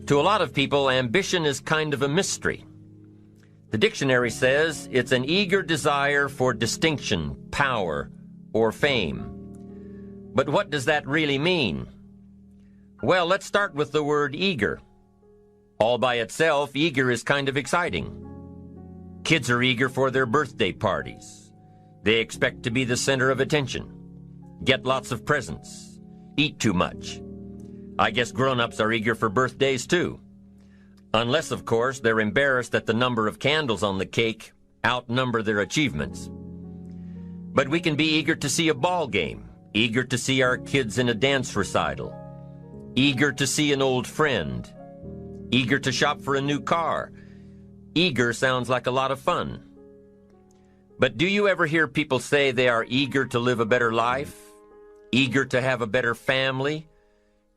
To a lot of people, ambition is kind of a mystery. The dictionary says it's an eager desire for distinction, power, or fame. But what does that really mean? Well, let's start with the word eager. All by itself, eager is kind of exciting. Kids are eager for their birthday parties. They expect to be the center of attention, get lots of presents, eat too much. I guess grown-ups are eager for birthdays too. Unless, of course, they're embarrassed that the number of candles on the cake outnumber their achievements. But we can be eager to see a ball game, eager to see our kids in a dance recital, eager to see an old friend, eager to shop for a new car. Eager sounds like a lot of fun. But do you ever hear people say they are eager to live a better life, eager to have a better family,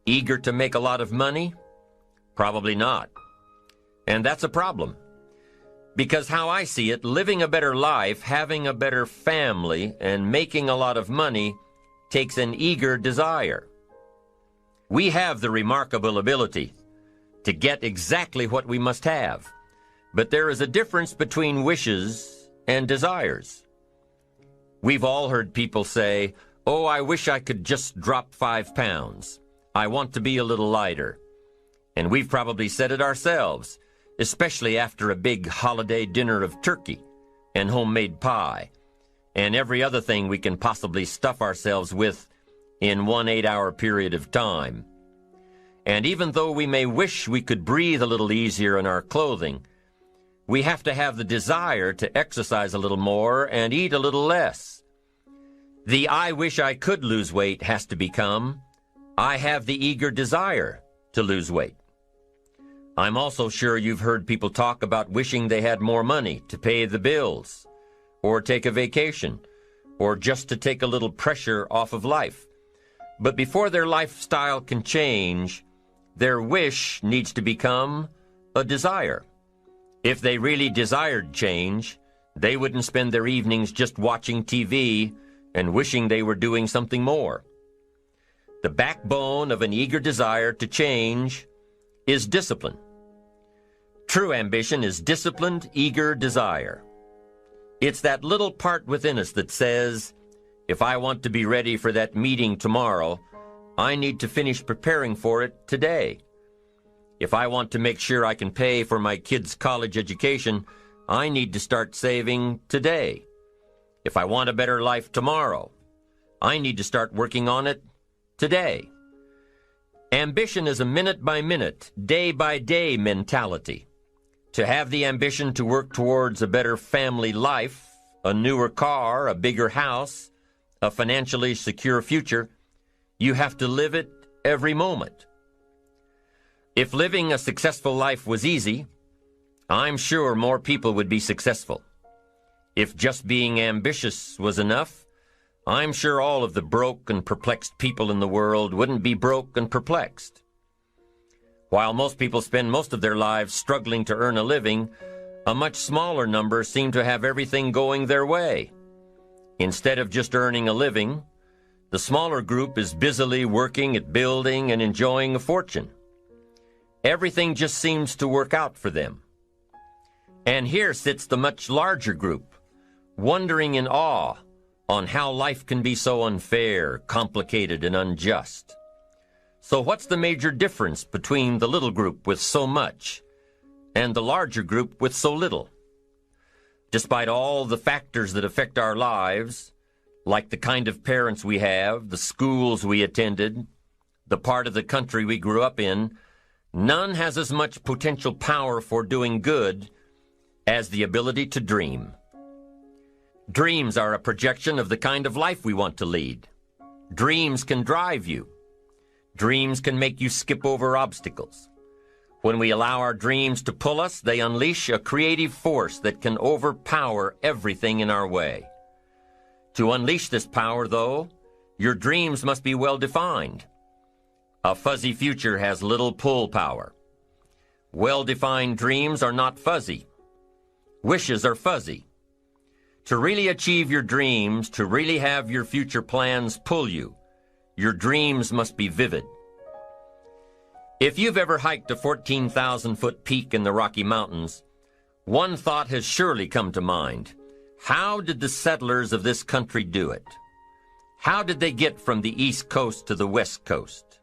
eager to make a lot of money? Probably not. And that's a problem. Because how I see it, living a better life, having a better family, and making a lot of money takes an eager desire. We have the remarkable ability to get exactly what we must have. But there is a difference between wishes and desires. We've all heard people say, "Oh, I wish I could just drop 5 pounds. I want to be a little lighter." And we've probably said it ourselves, especially after a big holiday dinner of turkey and homemade pie and every other thing we can possibly stuff ourselves with in one 8-hour period of time. And even though we may wish we could breathe a little easier in our clothing, we have to have the desire to exercise a little more and eat a little less. The "I wish I could lose weight" has to become, "I have the eager desire to lose weight." I'm also sure you've heard people talk about wishing they had more money to pay the bills, or take a vacation, or just to take a little pressure off of life. But before their lifestyle can change, their wish needs to become a desire. If they really desired change, they wouldn't spend their evenings just watching TV and wishing they were doing something more. The backbone of an eager desire to change is discipline. True ambition is disciplined, eager desire. It's that little part within us that says, if I want to be ready for that meeting tomorrow, I need to finish preparing for it today. If I want to make sure I can pay for my kids' college education, I need to start saving today. If I want a better life tomorrow, I need to start working on it today. Ambition is a minute-by-minute, day-by-day mentality. To have the ambition to work towards a better family life, a newer car, a bigger house, a financially secure future, you have to live it every moment. If living a successful life was easy, I'm sure more people would be successful. If just being ambitious was enough, I'm sure all of the broke and perplexed people in the world wouldn't be broke and perplexed. While most people spend most of their lives struggling to earn a living, a much smaller number seem to have everything going their way. Instead of just earning a living, the smaller group is busily working at building and enjoying a fortune. Everything just seems to work out for them. And here sits the much larger group, wondering in awe on how life can be so unfair, complicated, and unjust. So what's the major difference between the little group with so much and the larger group with so little? Despite all the factors that affect our lives, like the kind of parents we have, the schools we attended, the part of the country we grew up in, none has as much potential power for doing good as the ability to dream. Dreams are a projection of the kind of life we want to lead. Dreams can drive you. Dreams can make you skip over obstacles. When we allow our dreams to pull us, they unleash a creative force that can overpower everything in our way. To unleash this power, though, your dreams must be well defined. A fuzzy future has little pull power. Well-defined dreams are not fuzzy. Wishes are fuzzy. To really achieve your dreams, to really have your future plans pull you, your dreams must be vivid. If you've ever hiked a 14,000-foot peak in the Rocky Mountains, one thought has surely come to mind. How did the settlers of this country do it? How did they get from the East Coast to the West Coast?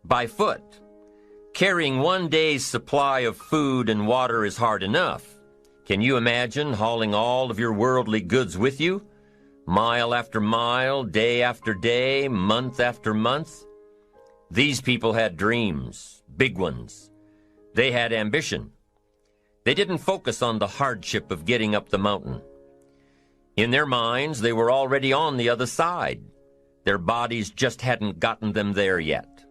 By foot. Carrying one day's supply of food and water is hard enough. Can you imagine hauling all of your worldly goods with you? Mile after mile, day after day, month after month? These people had dreams, big ones. They had ambition. They didn't focus on the hardship of getting up the mountain. In their minds, they were already on the other side. Their bodies just hadn't gotten them there yet.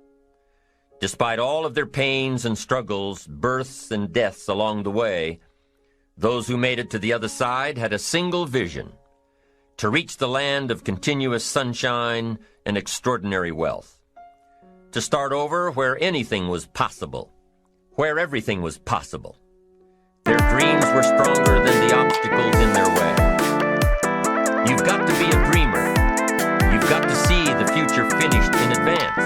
Despite all of their pains and struggles, births and deaths along the way, those who made it to the other side had a single vision: to reach the land of continuous sunshine and extraordinary wealth. To start over where anything was possible, where everything was possible. Their dreams were stronger than the obstacles in their way. You've got to be a dreamer. You've got to see the future finished in advance.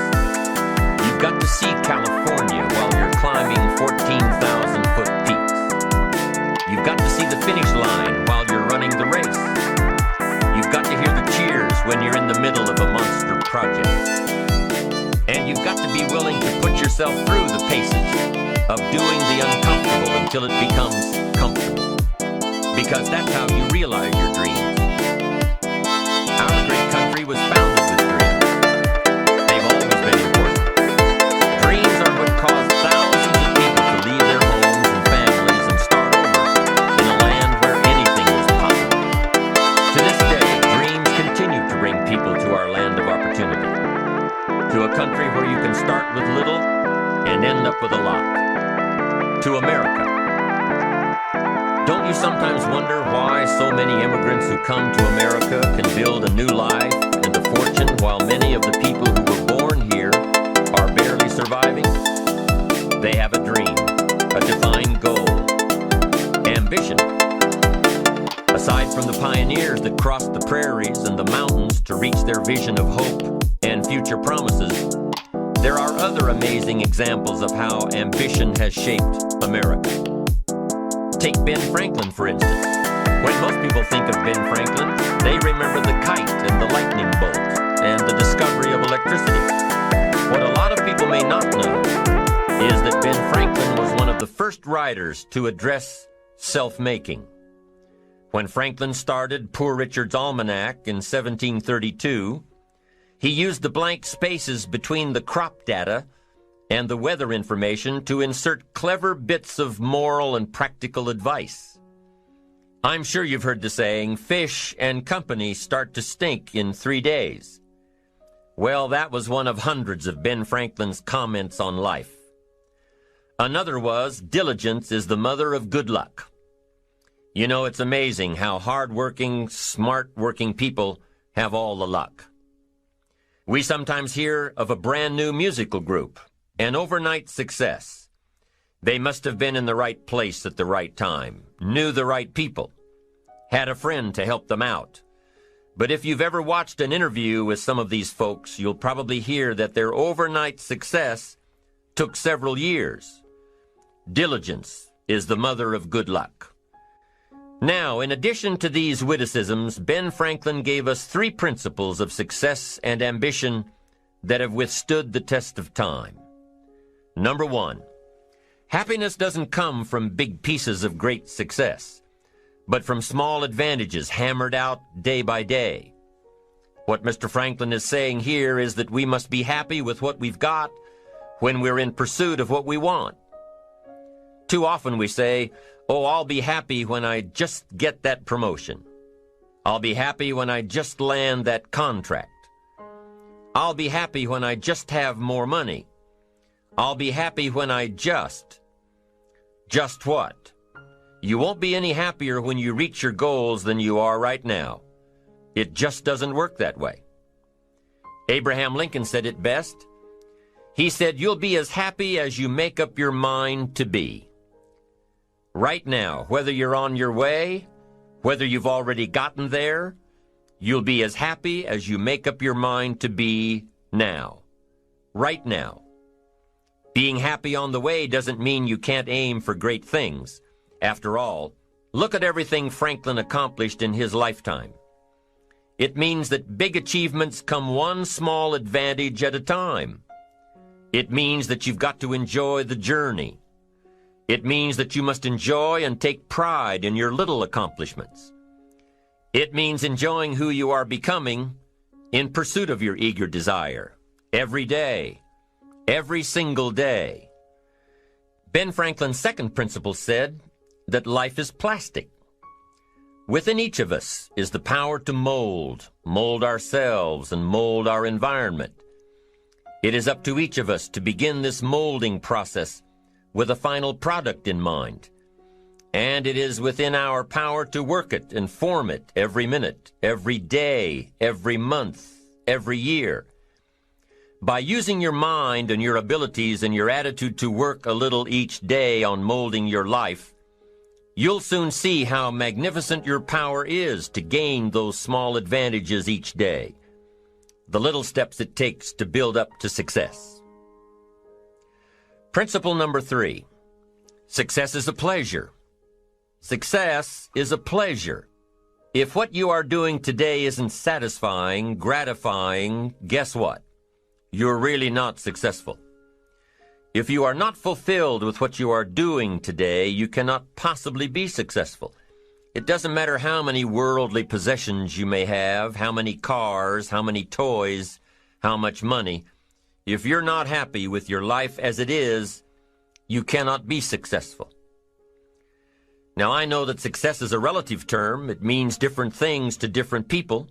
You've got to see California while you're climbing 14,000-foot peaks. You've got to see the finish line while you're running the race. You've got to hear the cheers when you're in the middle of a monster project. And you've got to be willing to put yourself through the paces of doing the uncomfortable until it becomes comfortable. Because that's how you realize your dreams. Our great country was founded with dreams. They've always been important. Dreams are what caused thousands of people to leave their homes and families and start over in a land where anything was possible. To this day, dreams continue to bring people to our land of opportunity. To a country where you can start with little and end up with a lot. To America. Don't you sometimes wonder why so many immigrants who come to America can build a new life and a fortune while many of the people who were born here are barely surviving? They have a dream, a defined goal, ambition. Aside from the pioneers that crossed the prairies and the mountains to reach their vision of hope and future promises, there are other amazing examples of how ambition has shaped America. Take Ben Franklin, for instance. When most people think of Ben Franklin, they remember the kite and the lightning bolt and the discovery of electricity. What a lot of people may not know is that Ben Franklin was one of the first writers to address self-making. When Franklin started Poor Richard's Almanac in 1732, he used the blank spaces between the crop data and the weather information to insert clever bits of moral and practical advice. I'm sure you've heard the saying, fish and company start to stink in 3 days. Well, that was one of hundreds of Ben Franklin's comments on life. Another was, diligence is the mother of good luck. You know, it's amazing how hard-working, smart-working people have all the luck. We sometimes hear of a brand-new musical group, an overnight success. They must have been in the right place at the right time, knew the right people, had a friend to help them out. But if you've ever watched an interview with some of these folks, you'll probably hear that their overnight success took several years. Diligence is the mother of good luck. Now, in addition to these witticisms, Ben Franklin gave us 3 principles of success and ambition that have withstood the test of time. Number 1, happiness doesn't come from big pieces of great success, but from small advantages hammered out day by day. What Mr. Franklin is saying here is that we must be happy with what we've got when we're in pursuit of what we want. Too often we say, oh, I'll be happy when I just get that promotion. I'll be happy when I just land that contract. I'll be happy when I just have more money. I'll be happy when I just. Just what? You won't be any happier when you reach your goals than you are right now. It just doesn't work that way. Abraham Lincoln said it best. He said, you'll be as happy as you make up your mind to be. Right now, whether you're on your way, whether you've already gotten there, you'll be as happy as you make up your mind to be now. Right now. Being happy on the way doesn't mean you can't aim for great things. After all, look at everything Franklin accomplished in his lifetime. It means that big achievements come one small advantage at a time. It means that you've got to enjoy the journey. It means that you must enjoy and take pride in your little accomplishments. It means enjoying who you are becoming in pursuit of your eager desire, every day, every single day. Ben Franklin's second principle said that life is plastic. Within each of us is the power to mold ourselves and mold our environment. It is up to each of us to begin this molding process with a final product in mind. And it is within our power to work it and form it every minute, every day, every month, every year. By using your mind and your abilities and your attitude to work a little each day on molding your life, you'll soon see how magnificent your power is to gain those small advantages each day, the little steps it takes to build up to success. Principle number 3, success is a pleasure. Success is a pleasure. If what you are doing today isn't satisfying, gratifying, guess what? You're really not successful. If you are not fulfilled with what you are doing today, you cannot possibly be successful. It doesn't matter how many worldly possessions you may have, how many cars, how many toys, how much money. If you're not happy with your life as it is, you cannot be successful. Now, I know that success is a relative term. It means different things to different people.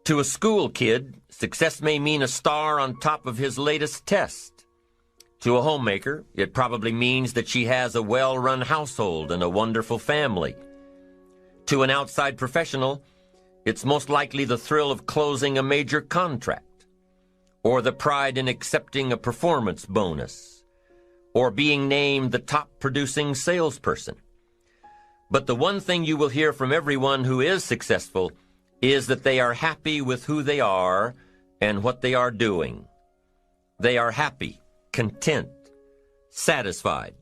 To a school kid, success may mean a star on top of his latest test. To a homemaker, it probably means that she has a well-run household and a wonderful family. To an outside professional, it's most likely the thrill of closing a major contract, or the pride in accepting a performance bonus, or being named the top-producing salesperson. But the one thing you will hear from everyone who is successful is that they are happy with who they are and what they are doing. They are happy, content, satisfied.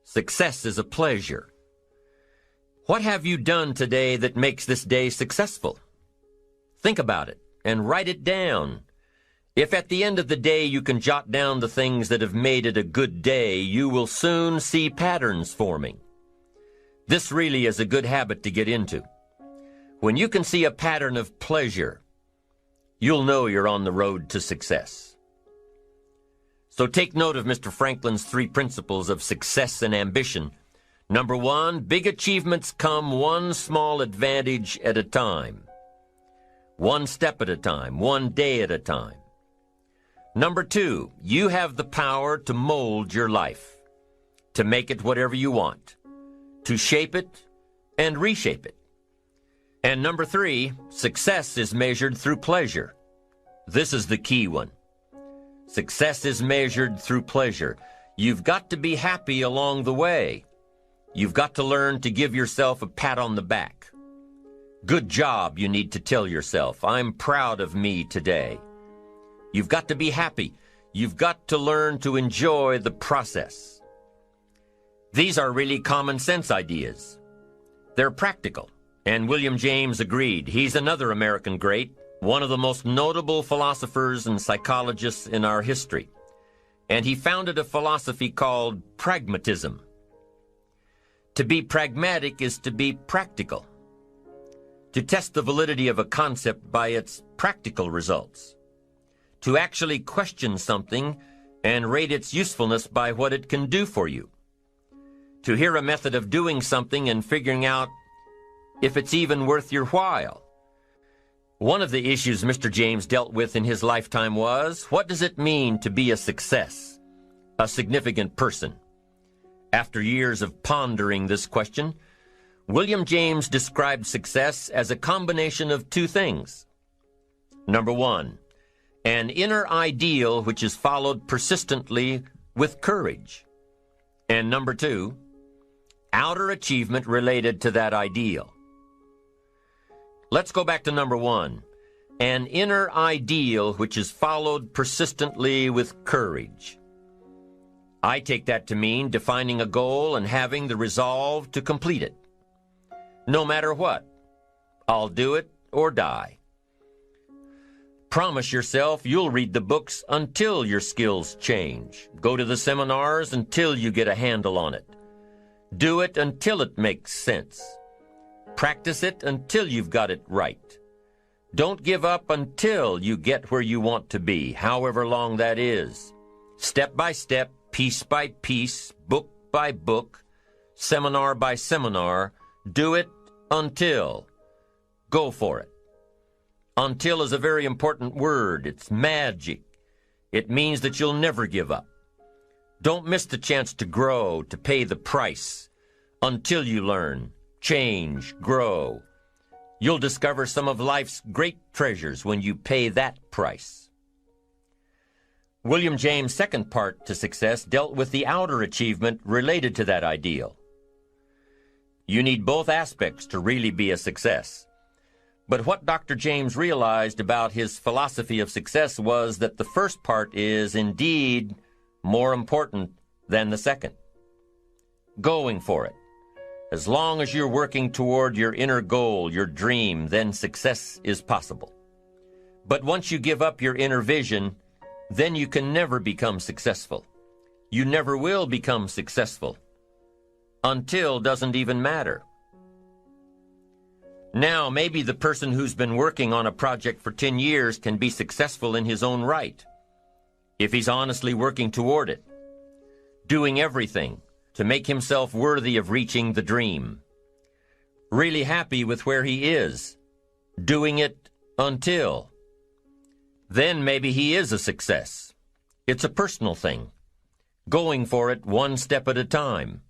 Success is a pleasure. What have you done today that makes this day successful? Think about it and write it down. If at the end of the day you can jot down the things that have made it a good day, you will soon see patterns forming. This really is a good habit to get into. When you can see a pattern of pleasure, you'll know you're on the road to success. So take note of Mr. Franklin's 3 principles of success and ambition. Number 1, big achievements come one small advantage at a time. One step at a time, one day at a time. Number 2, you have the power to mold your life, to make it whatever you want, to shape it and reshape it. And number 3, success is measured through pleasure. This is the key one. Success is measured through pleasure. You've got to be happy along the way. You've got to learn to give yourself a pat on the back. Good job, you need to tell yourself. I'm proud of me today. You've got to be happy. You've got to learn to enjoy the process. These are really common sense ideas. They're practical, and William James agreed. He's another American great, one of the most notable philosophers and psychologists in our history. And he founded a philosophy called pragmatism. To be pragmatic is to be practical, to test the validity of a concept by its practical results, to actually question something and rate its usefulness by what it can do for you, to hear a method of doing something and figuring out if it's even worth your while. One of the issues Mr. James dealt with in his lifetime was, what does it mean to be a success, a significant person? After years of pondering this question, William James described success as a combination of 2 things. Number 1, an inner ideal which is followed persistently with courage. And number 2, outer achievement related to that ideal. Let's go back to number 1, an inner ideal which is followed persistently with courage. I take that to mean defining a goal and having the resolve to complete it. No matter what, I'll do it or die. Promise yourself you'll read the books until your skills change. Go to the seminars until you get a handle on it. Do it until it makes sense. Practice it until you've got it right. Don't give up until you get where you want to be, however long that is. Step by step, piece by piece, book by book, seminar by seminar, do it until. Go for it. Until is a very important word. It's magic. It means that you'll never give up. Don't miss the chance to grow, to pay the price. Until you learn, change, grow. You'll discover some of life's great treasures when you pay that price. William James' second part to success dealt with the outer achievement related to that ideal. You need both aspects to really be a success. But what Dr. James realized about his philosophy of success was that the first part is indeed more important than the second. Going for it. As long as you're working toward your inner goal, your dream, then success is possible. But once you give up your inner vision, then you can never become successful. You never will become successful. Until doesn't even matter. Now, maybe the person who's been working on a project for 10 years can be successful in his own right, if he's honestly working toward it, doing everything to make himself worthy of reaching the dream, really happy with where he is, doing it until. Then maybe he is a success. It's a personal thing, going for it one step at a time.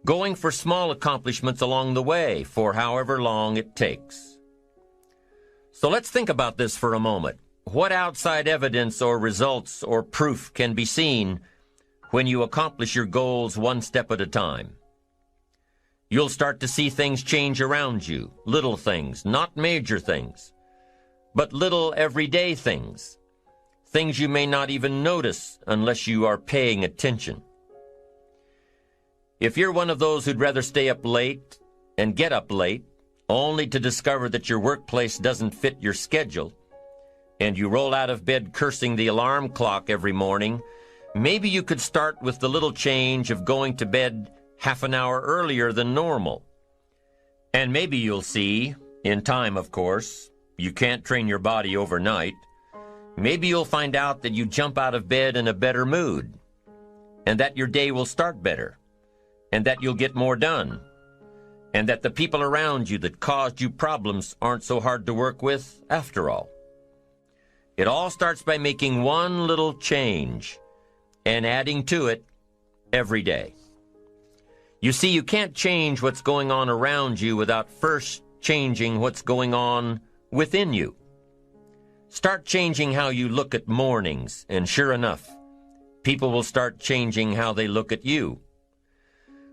Going for small accomplishments along the way for however long it takes. So let's think about this for a moment. What outside evidence or results or proof can be seen when you accomplish your goals one step at a time? You'll start to see things change around you, little things, not major things, but little everyday things, things you may not even notice unless you are paying attention. If you're one of those who'd rather stay up late and get up late, only to discover that your workplace doesn't fit your schedule, and you roll out of bed cursing the alarm clock every morning, maybe you could start with the little change of going to bed half an hour earlier than normal. And maybe you'll see, in time of course, you can't train your body overnight, maybe you'll find out that you jump out of bed in a better mood, and that your day will start better, and that you'll get more done, and that the people around you that caused you problems aren't so hard to work with after all. It all starts by making one little change and adding to it every day. You see, you can't change what's going on around you without first changing what's going on within you. Start changing how you look at mornings, and sure enough, people will start changing how they look at you.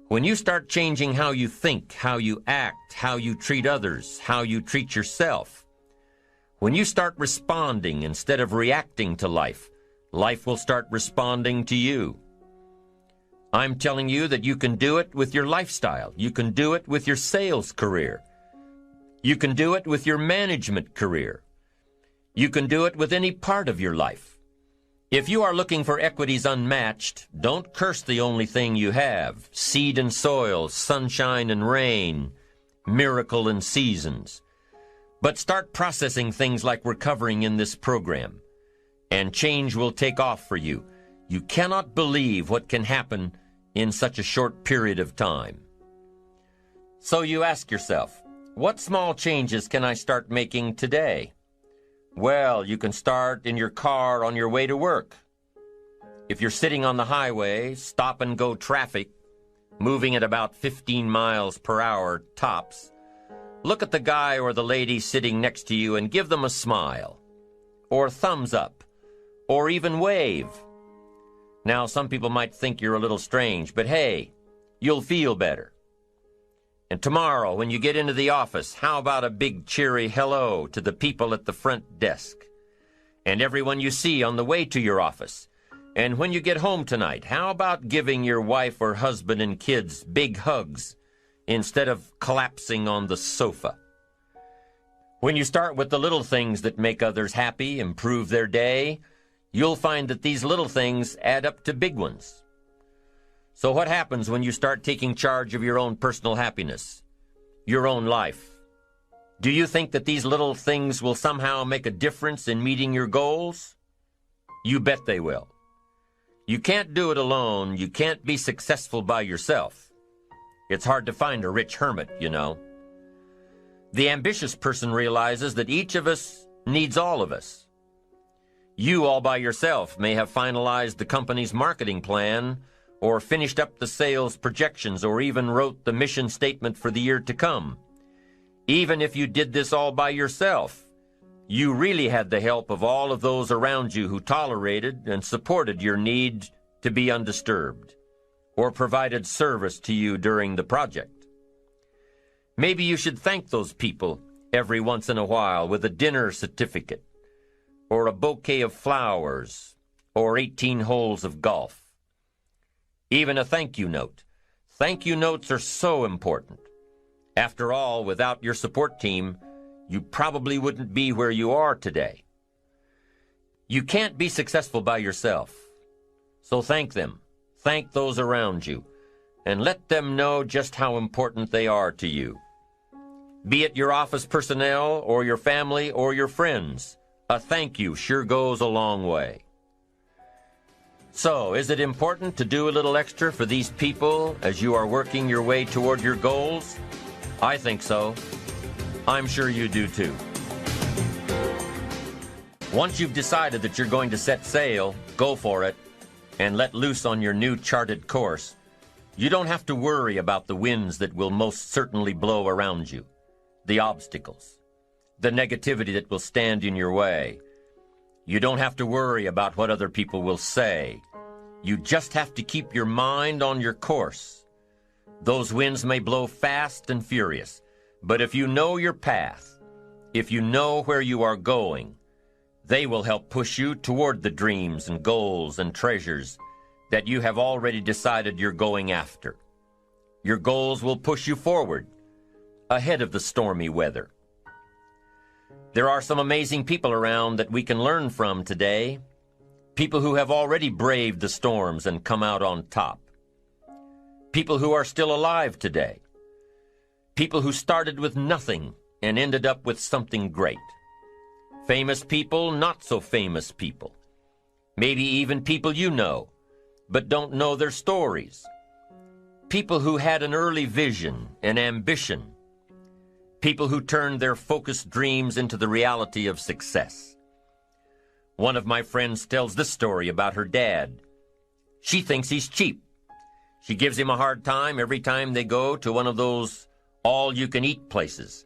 When you start changing how you think, how you act, how you treat others, how you treat yourself, when you start responding instead of reacting to life, life will start responding to you. I'm telling you that you can do it with your lifestyle. You can do it with your sales career. You can do it with your management career. You can do it with any part of your life. If you are looking for equities unmatched, don't curse the only thing you have, seed and soil, sunshine and rain, miracle and seasons. But start processing things like we're covering in this program, and change will take off for you. You cannot believe what can happen in such a short period of time. So you ask yourself, what small changes can I start making today? Well, you can start in your car on your way to work. If you're sitting on the highway, stop-and-go traffic, moving at about 15 miles per hour tops, look at the guy or the lady sitting next to you and give them a smile, or thumbs up, or even wave. Now, some people might think you're a little strange, but hey, you'll feel better. And tomorrow, when you get into the office, how about a big cheery hello to the people at the front desk? And everyone you see on the way to your office. And when you get home tonight, how about giving your wife or husband and kids big hugs instead of collapsing on the sofa? When you start with the little things that make others happy, improve their day, you'll find that these little things add up to big ones. So what happens when you start taking charge of your own personal happiness, your own life? Do you think that these little things will somehow make a difference in meeting your goals? You bet they will. You can't do it alone. You can't be successful by yourself. It's hard to find a rich hermit, you know. The ambitious person realizes that each of us needs all of us. You all by yourself may have finalized the company's marketing plan, or finished up the sales projections, or even wrote the mission statement for the year to come. Even if you did this all by yourself, you really had the help of all of those around you who tolerated and supported your need to be undisturbed, or provided service to you during the project. Maybe you should thank those people every once in a while with a dinner certificate, or a bouquet of flowers, or 18 holes of golf. Even a thank you note. Thank you notes are so important. After all, without your support team, you probably wouldn't be where you are today. You can't be successful by yourself. So thank them. Thank those around you. And let them know just how important they are to you. Be it your office personnel or your family or your friends, a thank you sure goes a long way. So, is it important to do a little extra for these people as you are working your way toward your goals? I think so. I'm sure you do too. Once you've decided that you're going to set sail, go for it, and let loose on your new charted course, you don't have to worry about the winds that will most certainly blow around you, the obstacles, the negativity that will stand in your way. You don't have to worry about what other people will say. You just have to keep your mind on your course. Those winds may blow fast and furious, but if you know your path, if you know where you are going, they will help push you toward the dreams and goals and treasures that you have already decided you're going after. Your goals will push you forward, ahead of the stormy weather. There are some amazing people around that we can learn from today, people who have already braved the storms and come out on top, people who are still alive today, people who started with nothing and ended up with something great, famous people, not so famous people, maybe even people you know, but don't know their stories, people who had an early vision and ambition, people who turned their focused dreams into the reality of success. One of my friends tells this story about her dad. She thinks he's cheap. She gives him a hard time every time they go to one of those all-you-can-eat places,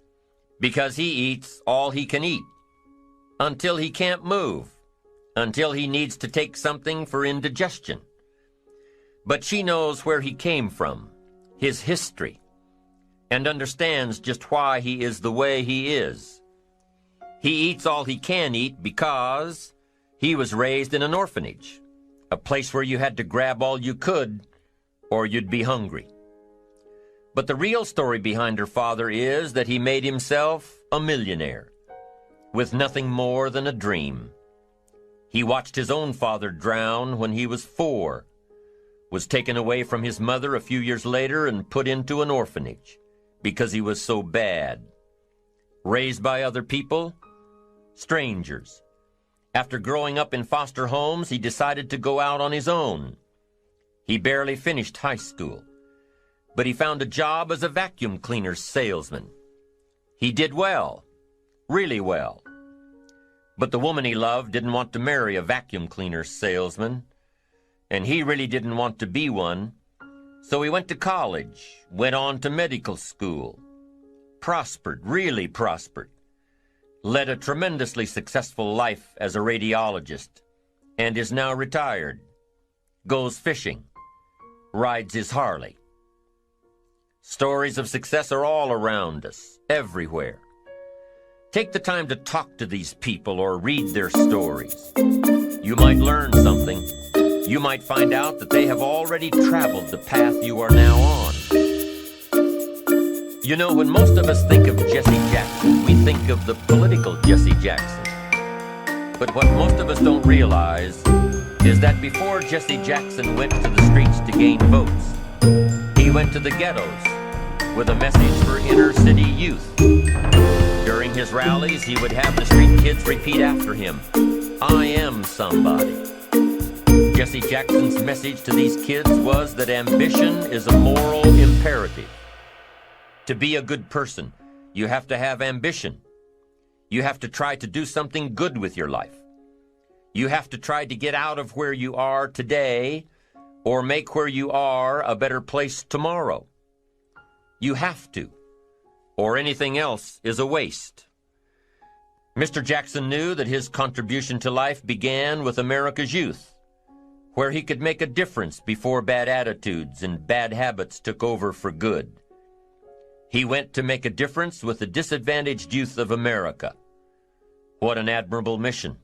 because he eats all he can eat, until he can't move, until he needs to take something for indigestion. But she knows where he came from, his history, and understands just why he is the way he is. He eats all he can eat because he was raised in an orphanage, a place where you had to grab all you could or you'd be hungry. But the real story behind her father is that he made himself a millionaire with nothing more than a dream. He watched his own father drown when he was 4, was taken away from his mother a few years later and put into an orphanage because he was so bad. Raised by other people, strangers. After growing up in foster homes, he decided to go out on his own. He barely finished high school, but he found a job as a vacuum cleaner salesman. He did well, really well. But the woman he loved didn't want to marry a vacuum cleaner salesman, and he really didn't want to be one. So he went to college, went on to medical school, prospered, really prospered, led a tremendously successful life as a radiologist, and is now retired, goes fishing, rides his Harley. Stories of success are all around us, everywhere. Take the time to talk to these people or read their stories. You might learn something. you might find out that they have already traveled the path you are now on. You know, when most of us think of Jesse Jackson, we think of the political Jesse Jackson. But what most of us don't realize is that before Jesse Jackson went to the streets to gain votes, he went to the ghettos with a message for inner city youth. During his rallies, he would have the street kids repeat after him, "I am somebody." Jesse Jackson's message to these kids was that ambition is a moral imperative. To be a good person, you have to have ambition. You have to try to do something good with your life. You have to try to get out of where you are today or make where you are a better place tomorrow. You have to, or anything else is a waste. Mr. Jackson knew that his contribution to life began with America's youth, where he could make a difference before bad attitudes and bad habits took over for good. He went to make a difference with the disadvantaged youth of America. What an admirable mission.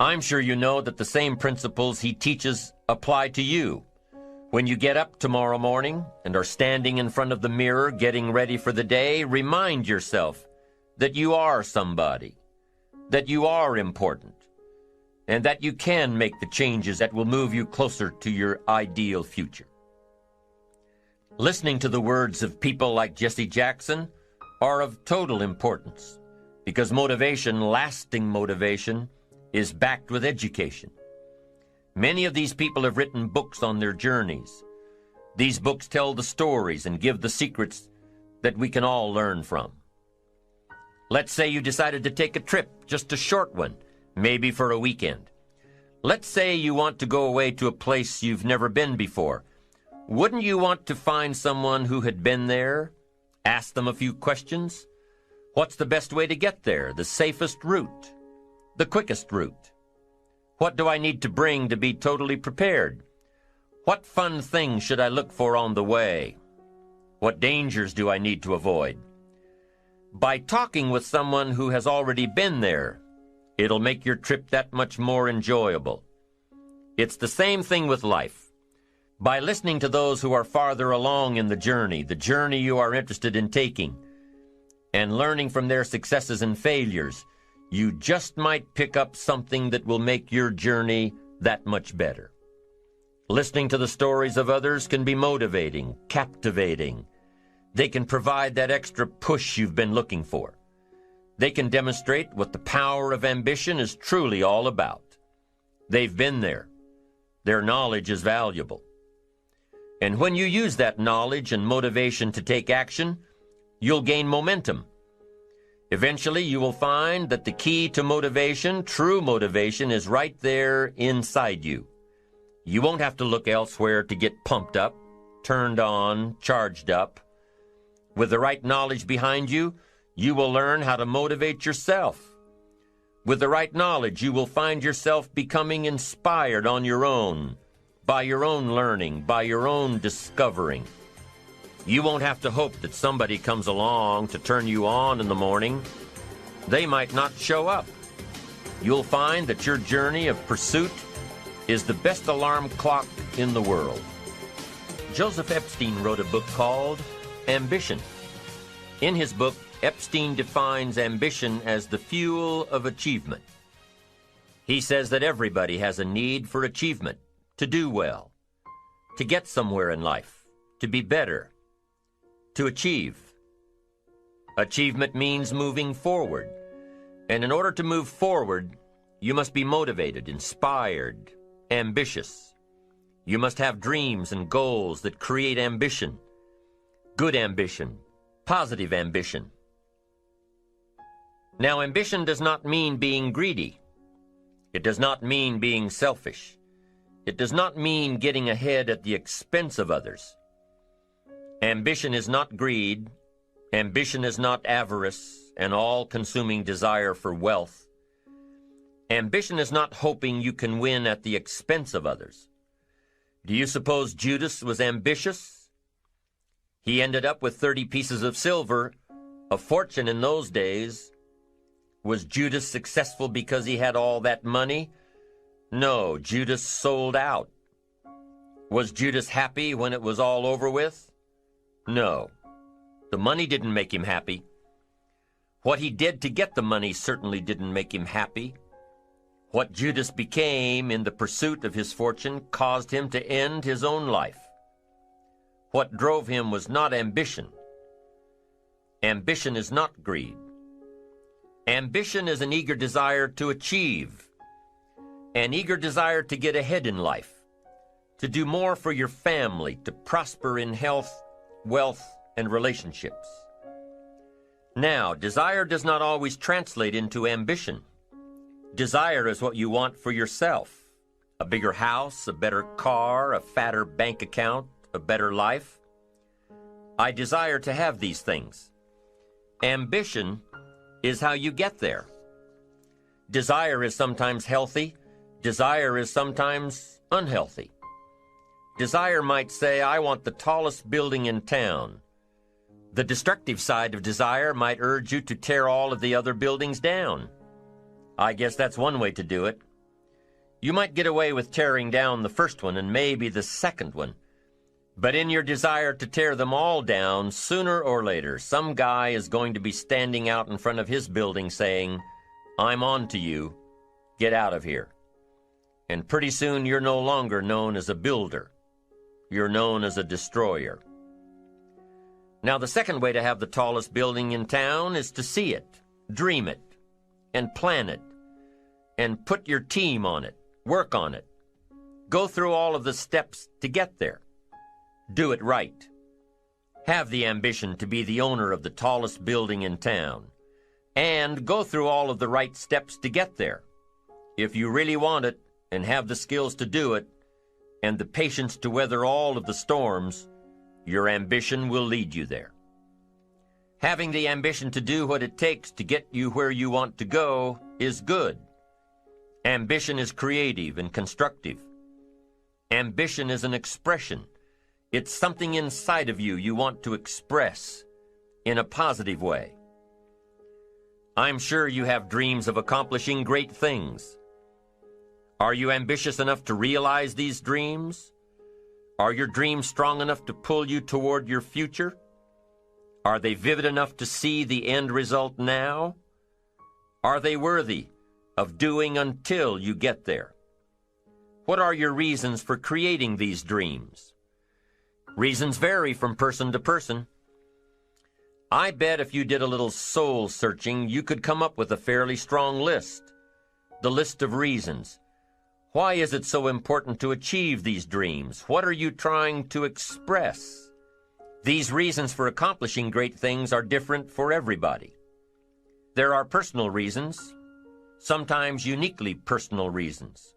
I'm sure you know that the same principles he teaches apply to you. When you get up tomorrow morning and are standing in front of the mirror getting ready for the day, remind yourself that you are somebody, that you are important, and that you can make the changes that will move you closer to your ideal future. Listening to the words of people like Jesse Jackson are of total importance because motivation, lasting motivation, is backed with education. Many of these people have written books on their journeys. These books tell the stories and give the secrets that we can all learn from. Let's say you decided to take a trip, just a short one, maybe for a weekend. Let's say you want to go away to a place you've never been before. Wouldn't you want to find someone who had been there? Ask them a few questions. What's the best way to get there? The safest route? The quickest route? What do I need to bring to be totally prepared? What fun things should I look for on the way? What dangers do I need to avoid? By talking with someone who has already been there, it'll make your trip that much more enjoyable. It's the same thing with life. By listening to those who are farther along in the journey you are interested in taking, and learning from their successes and failures, you just might pick up something that will make your journey that much better. Listening to the stories of others can be motivating, captivating. They can provide that extra push you've been looking for. They can demonstrate what the power of ambition is truly all about. They've been there. Their knowledge is valuable. And when you use that knowledge and motivation to take action, you'll gain momentum. Eventually, you will find that the key to motivation, true motivation, is right there inside you. You won't have to look elsewhere to get pumped up, turned on, charged up. With the right knowledge behind you, you will learn how to motivate yourself. With the right knowledge, you will find yourself becoming inspired on your own, by your own learning, by your own discovering. You won't have to hope that somebody comes along to turn you on in the morning. They might not show up. You'll find that your journey of pursuit is the best alarm clock in the world. Joseph Epstein wrote a book called Ambition. In his book, Epstein defines ambition as the fuel of achievement. He says that everybody has a need for achievement, to do well, to get somewhere in life, to be better, to achieve. Achievement means moving forward. And in order to move forward, you must be motivated, inspired, ambitious. You must have dreams and goals that create ambition, good ambition, positive ambition. Now, ambition does not mean being greedy. It does not mean being selfish. It does not mean getting ahead at the expense of others. Ambition is not greed. Ambition is not avarice, an all-consuming desire for wealth. Ambition is not hoping you can win at the expense of others. Do you suppose Judas was ambitious? He ended up with 30 pieces of silver, a fortune in those days. Was Judas successful because he had all that money? No, Judas sold out. Was Judas happy when it was all over with? No. The money didn't make him happy. What he did to get the money certainly didn't make him happy. What Judas became in the pursuit of his fortune caused him to end his own life. What drove him was not ambition. Ambition is not greed. Ambition is an eager desire to achieve, an eager desire to get ahead in life, to do more for your family, to prosper in health, wealth, and relationships. Now, desire does not always translate into ambition. Desire is what you want for yourself. A bigger house, a better car, a fatter bank account, a better life. I desire to have these things. Ambition is how you get there. Desire is sometimes healthy. Desire is sometimes unhealthy. Desire might say, I want the tallest building in town. The destructive side of desire might urge you to tear all of the other buildings down. I guess that's one way to do it. You might get away with tearing down the first one and maybe the second one. But in your desire to tear them all down, sooner or later, some guy is going to be standing out in front of his building saying, I'm on to you. Get out of here. And pretty soon you're no longer known as a builder. You're known as a destroyer. Now, the second way to have the tallest building in town is to see it, dream it, and plan it, and put your team on it, work on it. Go through all of the steps to get there. Do it right. Have the ambition to be the owner of the tallest building in town, and go through all of the right steps to get there. If you really want it, and have the skills to do it, and the patience to weather all of the storms, your ambition will lead you there. Having the ambition to do what it takes to get you where you want to go is good. Ambition is creative and constructive. Ambition is an expression. It's something inside of you want to express in a positive way. I'm sure you have dreams of accomplishing great things. Are you ambitious enough to realize these dreams? Are your dreams strong enough to pull you toward your future? Are they vivid enough to see the end result now? Are they worthy of doing until you get there? What are your reasons for creating these dreams? Reasons vary from person to person. I bet if you did a little soul searching, you could come up with a fairly strong list. The list of reasons. Why is it so important to achieve these dreams? What are you trying to express? These reasons for accomplishing great things are different for everybody. There are personal reasons, sometimes uniquely personal reasons.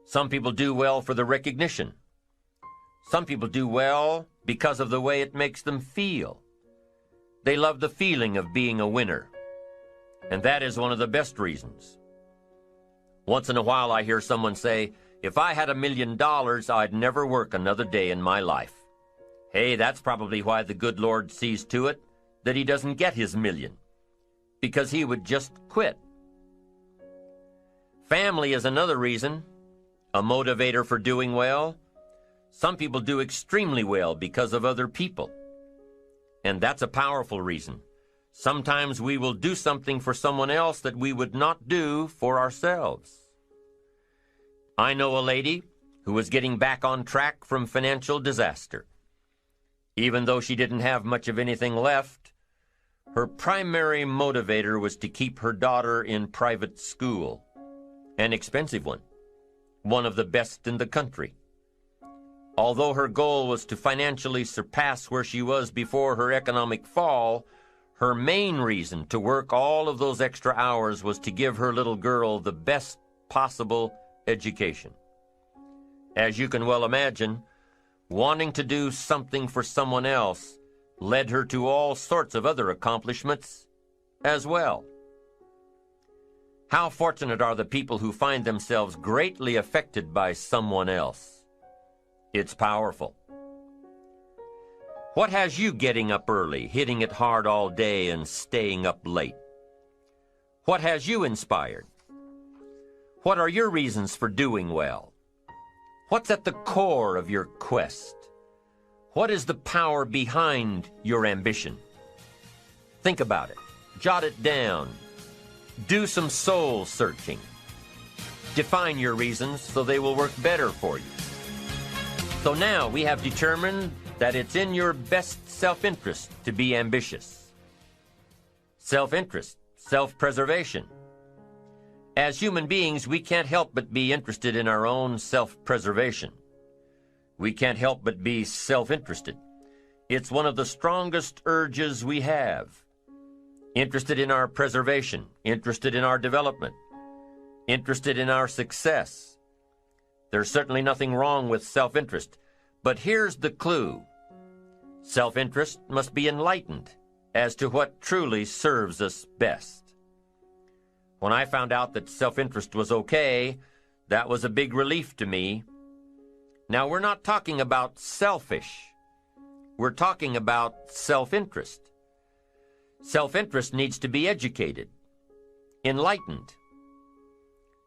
Some people do well for the recognition. Some people do well because of the way it makes them feel. They love the feeling of being a winner, and that is one of the best reasons. Once in a while I hear someone say, if I had $1 million, I'd never work another day in my life. Hey, that's probably why the good Lord sees to it that he doesn't get his million, because he would just quit. Family is another reason, a motivator for doing well. Some people do extremely well because of other people, and that's a powerful reason. Sometimes we will do something for someone else that we would not do for ourselves. I know a lady who was getting back on track from financial disaster. Even though she didn't have much of anything left, her primary motivator was to keep her daughter in private school, an expensive one of the best in the country. Although her goal was to financially surpass where she was before her economic fall, her main reason to work all of those extra hours was to give her little girl the best possible education. As you can well imagine, wanting to do something for someone else led her to all sorts of other accomplishments as well. How fortunate are the people who find themselves greatly affected by someone else. It's powerful. What has you getting up early, hitting it hard all day, and staying up late? What has you inspired? What are your reasons for doing well? What's at the core of your quest? What is the power behind your ambition? Think about it. Jot it down. Do some soul searching. Define your reasons so they will work better for you. So now we have determined that it's in your best self-interest to be ambitious. Self-interest, self-preservation. As human beings, we can't help but be interested in our own self-preservation. We can't help but be self-interested. It's one of the strongest urges we have. Interested in our preservation, interested in our development, interested in our success. There's certainly nothing wrong with self-interest, but here's the clue. Self-interest must be enlightened as to what truly serves us best. When I found out that self-interest was okay, that was a big relief to me. Now, we're not talking about selfish. We're talking about self-interest. Self-interest needs to be educated, enlightened.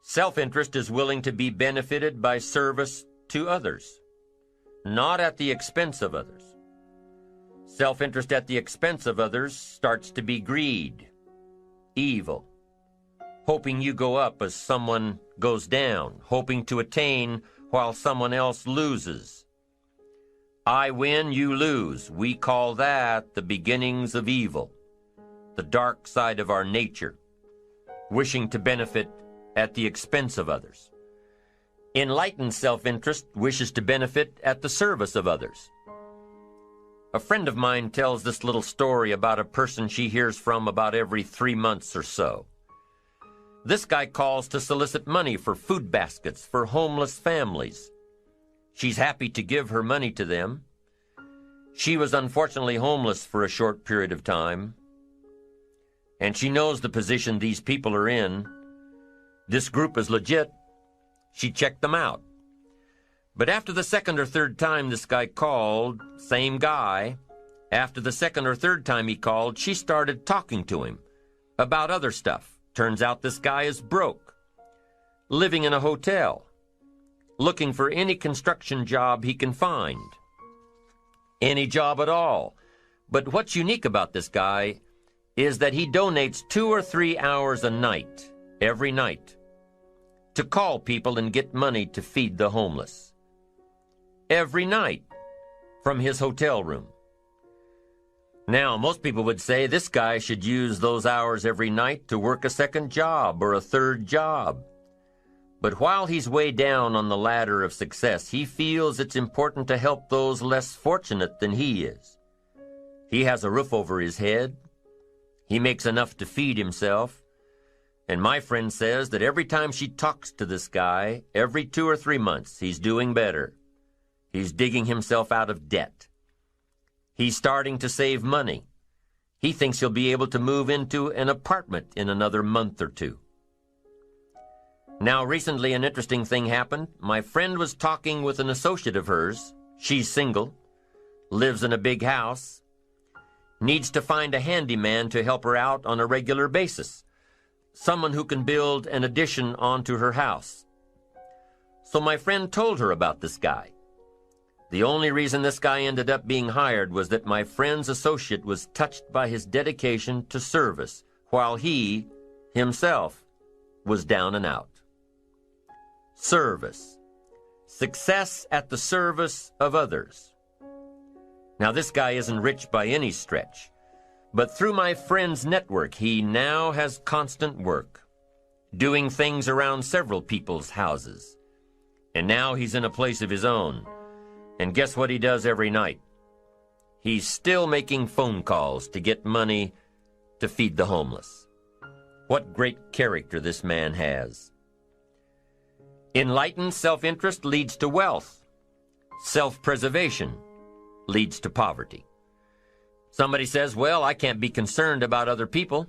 Self-interest is willing to be benefited by service to others, not at the expense of others. Self-interest at the expense of others starts to be greed, evil, hoping you go up as someone goes down, hoping to attain while someone else loses. I win, you lose. We call that the beginnings of evil, the dark side of our nature, wishing to benefit at the expense of others. Enlightened self-interest wishes to benefit at the service of others. A friend of mine tells this little story about a person she hears from about every 3 months or so. This guy calls to solicit money for food baskets for homeless families. She's happy to give her money to them. She was unfortunately homeless for a short period of time, and she knows the position these people are in. This group is legit. She checked them out. But after the second or third time this guy called, same guy, after the second or third time he called, she started talking to him about other stuff. Turns out this guy is broke, living in a hotel, looking for any construction job he can find. Any job at all. But what's unique about this guy is that he donates 2 or 3 hours a night, every night, to call people and get money to feed the homeless. Every night, from his hotel room. Now, most people would say this guy should use those hours every night to work a second job or a third job. But while he's way down on the ladder of success, he feels it's important to help those less fortunate than he is. He has a roof over his head. He makes enough to feed himself. And my friend says that every time she talks to this guy, every 2 or 3 months, he's doing better. He's digging himself out of debt. He's starting to save money. He thinks he'll be able to move into an apartment in another month or 2. Now, recently an interesting thing happened. My friend was talking with an associate of hers. She's single, lives in a big house, needs to find a handyman to help her out on a regular basis, someone who can build an addition onto her house. So my friend told her about this guy. The only reason this guy ended up being hired was that my friend's associate was touched by his dedication to service, while he, himself, was down and out. Service. Success at the service of others. Now, this guy isn't rich by any stretch, but through my friend's network, he now has constant work, doing things around several people's houses. And now he's in a place of his own. And guess what he does every night? He's still making phone calls to get money to feed the homeless. What great character this man has. Enlightened self-interest leads to wealth. Self-preservation leads to poverty. Somebody says, well, I can't be concerned about other people.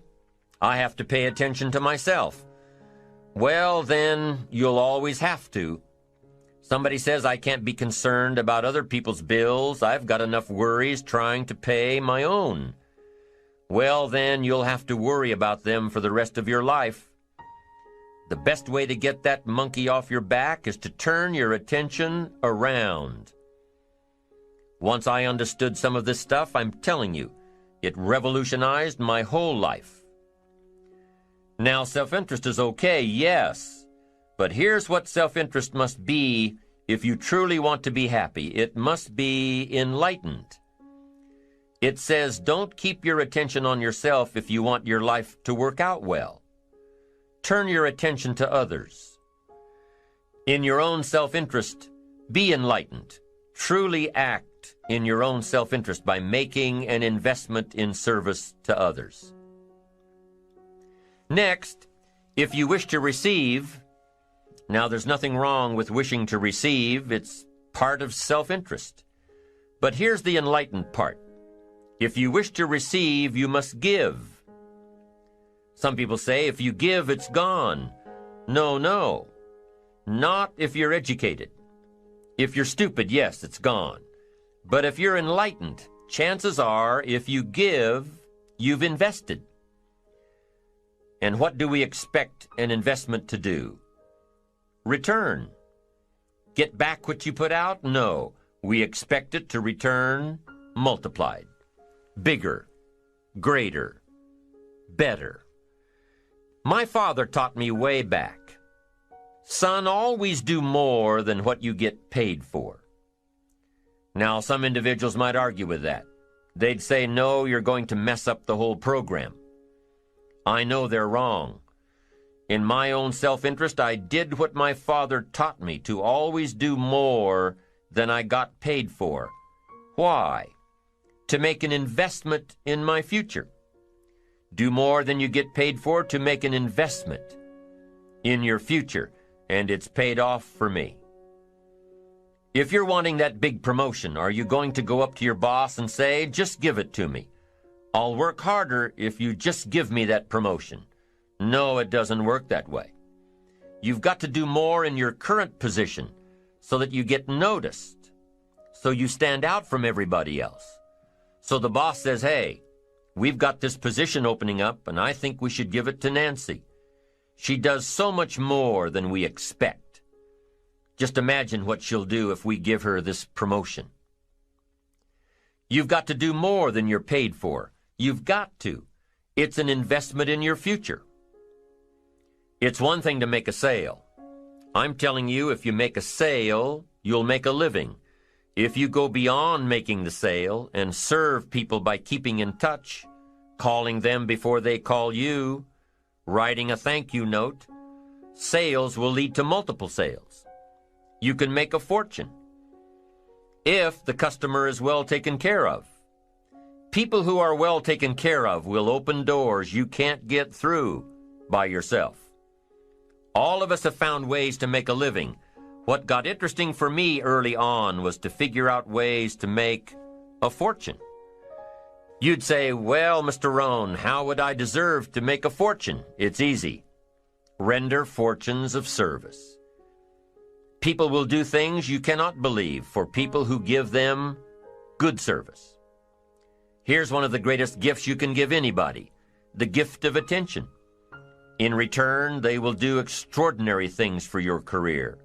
I have to pay attention to myself. Well, then you'll always have to. Somebody says I can't be concerned about other people's bills. I've got enough worries trying to pay my own. Well, then you'll have to worry about them for the rest of your life. The best way to get that monkey off your back is to turn your attention around. Once I understood some of this stuff, I'm telling you, it revolutionized my whole life. Now, self-interest is okay, yes, but here's what self-interest must be if you truly want to be happy. It must be enlightened. It says, don't keep your attention on yourself if you want your life to work out well. Turn your attention to others. In your own self-interest, be enlightened. Truly act in your own self-interest by making an investment in service to others. Next, if you wish to receive, now there's nothing wrong with wishing to receive. It's part of self-interest. But here's the enlightened part. If you wish to receive, you must give. Some people say, if you give, it's gone. No, no. Not if you're educated. If you're stupid, yes, it's gone. But if you're enlightened, chances are, if you give, you've invested. And what do we expect an investment to do? Return. Get back what you put out? No. We expect it to return multiplied. Bigger, greater, better. My father taught me way back, son, always do more than what you get paid for. Now, some individuals might argue with that. They'd say, no, you're going to mess up the whole program. I know they're wrong. In my own self-interest, I did what my father taught me, to always do more than I got paid for. Why? To make an investment in my future. Do more than you get paid for to make an investment in your future, and it's paid off for me. If you're wanting that big promotion, are you going to go up to your boss and say, just give it to me? I'll work harder if you just give me that promotion. No, it doesn't work that way. You've got to do more in your current position so that you get noticed, so you stand out from everybody else. So the boss says, hey, we've got this position opening up, and I think we should give it to Nancy. She does so much more than we expect. Just imagine what she'll do if we give her this promotion. You've got to do more than you're paid for. You've got to. It's an investment in your future. It's one thing to make a sale. I'm telling you, if you make a sale, you'll make a living. If you go beyond making the sale and serve people by keeping in touch, calling them before they call you, writing a thank you note, sales will lead to multiple sales. You can make a fortune if the customer is well taken care of. People who are well taken care of will open doors you can't get through by yourself. All of us have found ways to make a living. What got interesting for me early on was to figure out ways to make a fortune. You'd say, well, Mr. Rohn, how would I deserve to make a fortune? It's easy. Render fortunes of service. People will do things you cannot believe for people who give them good service. Here's one of the greatest gifts you can give anybody, the gift of attention. In return, they will do extraordinary things for your career.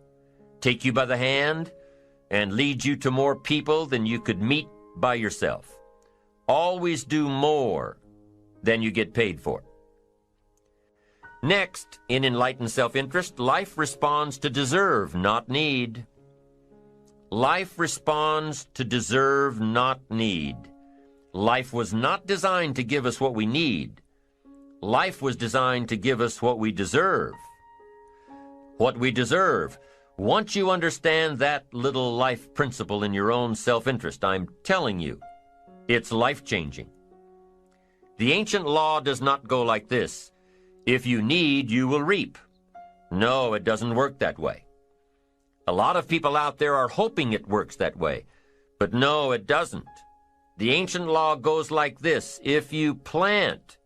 Take you by the hand and lead you to more people than you could meet by yourself. Always do more than you get paid for. Next, in enlightened self-interest, life responds to deserve, not need. Life responds to deserve, not need. Life was not designed to give us what we need. Life was designed to give us what we deserve. What we deserve. Once you understand that little life principle in your own self-interest, I'm telling you, it's life-changing. The ancient law does not go like this. If you need, you will reap. No, it doesn't work that way. A lot of people out there are hoping it works that way, but no, it doesn't. The ancient law goes like this. If you plant,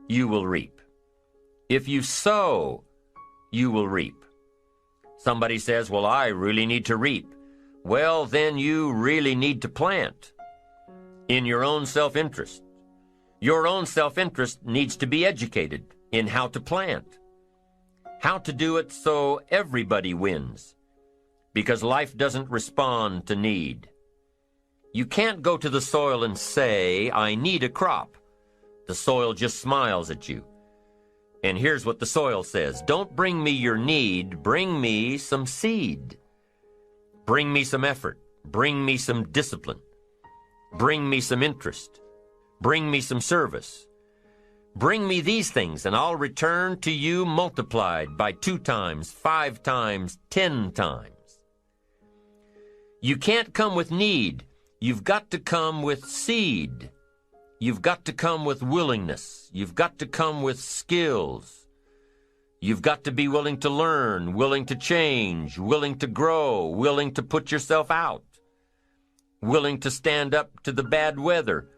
you will reap. If you sow, you will reap. Somebody says, well, I really need to reap. Well, then you really need to plant in your own self-interest. Your own self-interest needs to be educated in how to plant. How to do it so everybody wins, because life doesn't respond to need. You can't go to the soil and say, I need a crop. The soil just smiles at you. And here's what the soil says: don't bring me your need, bring me some seed. Bring me some effort. Bring me some discipline. Bring me some interest. Bring me some service. Bring me these things, and I'll return to you multiplied by 2 times, 5 times, 10 times. You can't come with need. You've got to come with seed. You've got to come with willingness. You've got to come with skills. You've got to be willing to learn, willing to change, willing to grow, willing to put yourself out, willing to stand up to the bad weather,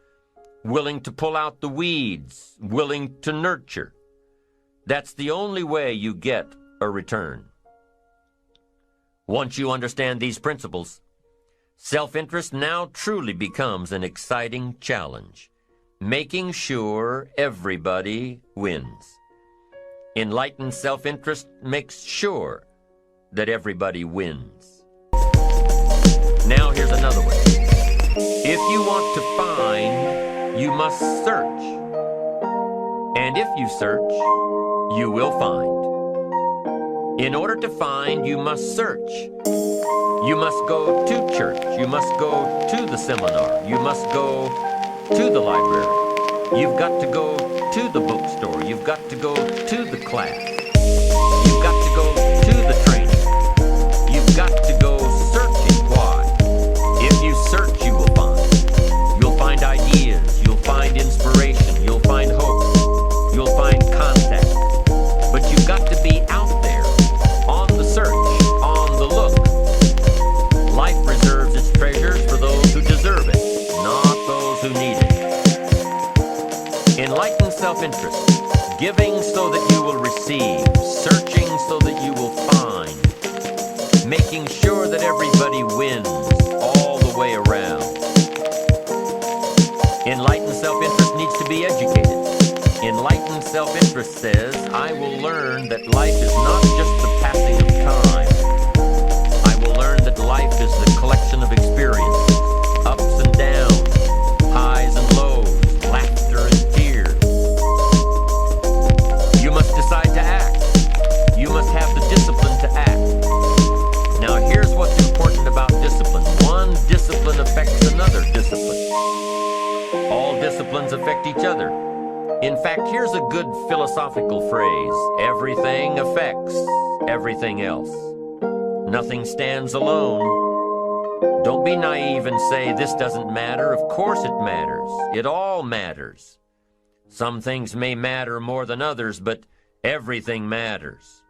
willing to pull out the weeds, willing to nurture. That's the only way you get a return. Once you understand these principles, self-interest now truly becomes an exciting challenge, making sure everybody wins. Enlightened self-interest makes sure that everybody wins. Now here's another way. If you want to find, you must search. And if you search, you will find. In order to find, you must search. You must go to church. You must go to the seminar. You must go to the library. You've got to go to the bookstore. You've got to go to the class. You've got to go to the training. You've got to go searching. Why? If you search, you will find. You'll find ideas. You'll find inspiration. You'll find hope. You'll find contact. But you've got to be out there, on the search, on the look. Life reserves its treasures for those who deserve it, not those who need it. Enlightened self-interest, giving so that you will receive, searching so that you will find, making sure that everybody wins all the way around. Enlightened self-interest needs to be educated. Enlightened self-interest says, I will learn that life is not just the passing of time. I will learn that life is the collection of experiences, ups and downs, highs and lows, laughter and tears. You must decide to act. You must have the discipline to act. Now here's what's important about discipline. One discipline affects another discipline. All disciplines affect each other. In fact, here's a good philosophical phrase: everything affects everything else. Nothing stands alone. Don't be naive and say, this doesn't matter. Of course it matters. It all matters. Some things may matter more than others, but everything matters.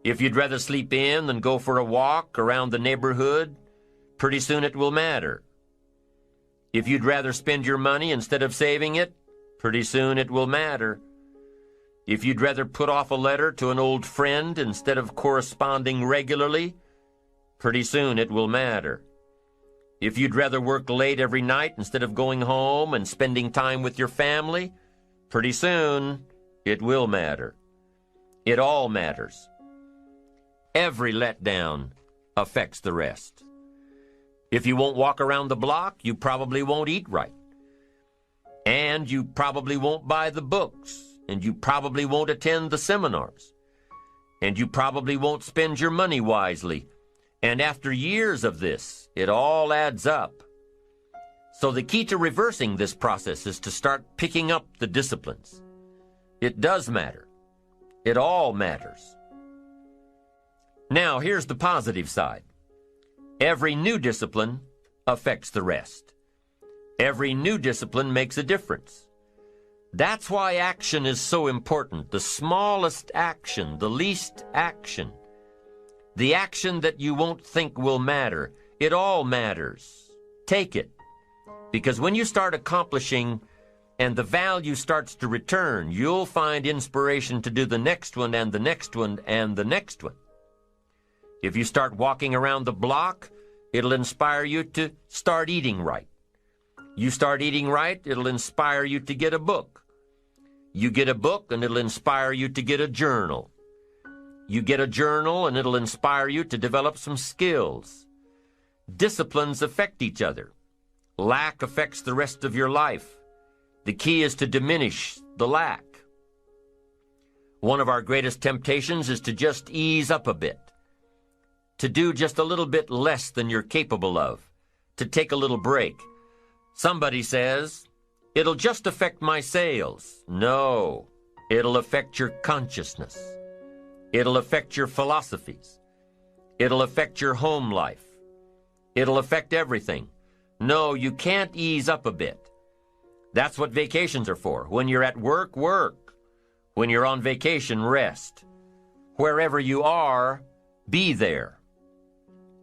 If you'd rather sleep in than go for a walk around the neighborhood, pretty soon it will matter. If you'd rather spend your money instead of saving it, pretty soon it will matter. If you'd rather put off a letter to an old friend instead of corresponding regularly, pretty soon it will matter. If you'd rather work late every night instead of going home and spending time with your family, pretty soon it will matter. It all matters. Every letdown affects the rest. If you won't walk around the block, you probably won't eat right. And you probably won't buy the books. And you probably won't attend the seminars. And you probably won't spend your money wisely. And after years of this, it all adds up. So the key to reversing this process is to start picking up the disciplines. It does matter. It all matters. Now, here's the positive side. Every new discipline affects the rest. Every new discipline makes a difference. That's why action is so important. The smallest action, the least action, the action that you won't think will matter, it all matters. Take it. Because when you start accomplishing and the value starts to return, you'll find inspiration to do the next one and the next one and the next one. If you start walking around the block, it'll inspire you to start eating right. You start eating right, it'll inspire you to get a book. You get a book, and it'll inspire you to get a journal. You get a journal and it'll inspire you to develop some skills. Disciplines affect each other. Lack affects the rest of your life. The key is to diminish the lack. One of our greatest temptations is to just ease up a bit, to do just a little bit less than you're capable of, to take a little break. Somebody says, "It'll just affect my sales." No, it'll affect your consciousness. It'll affect your philosophies. It'll affect your home life. It'll affect everything. No, you can't ease up a bit. That's what vacations are for. When you're at work, work. When you're on vacation, rest. Wherever you are, be there.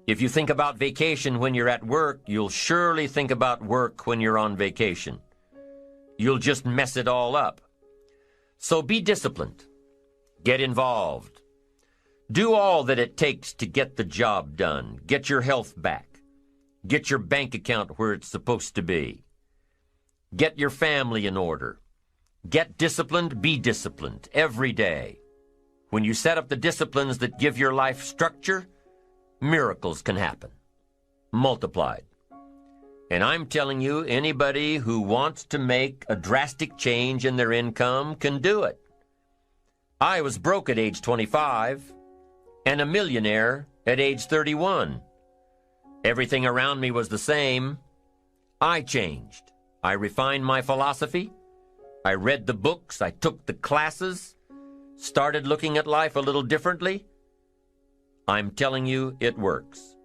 If you think about vacation when you're at work, you'll surely think about work when you're on vacation. You'll just mess it all up. So be disciplined. Get involved. Do all that it takes to get the job done. Get your health back. Get your bank account where it's supposed to be. Get your family in order. Get disciplined, be disciplined every day. When you set up the disciplines that give your life structure, miracles can happen, multiplied. And I'm telling you, anybody who wants to make a drastic change in their income can do it. I was broke at age 25 and a millionaire at age 31. Everything around me was the same. I changed. I refined my philosophy. I read the books. I took the classes. Started looking at life a little differently. I'm telling you, it works.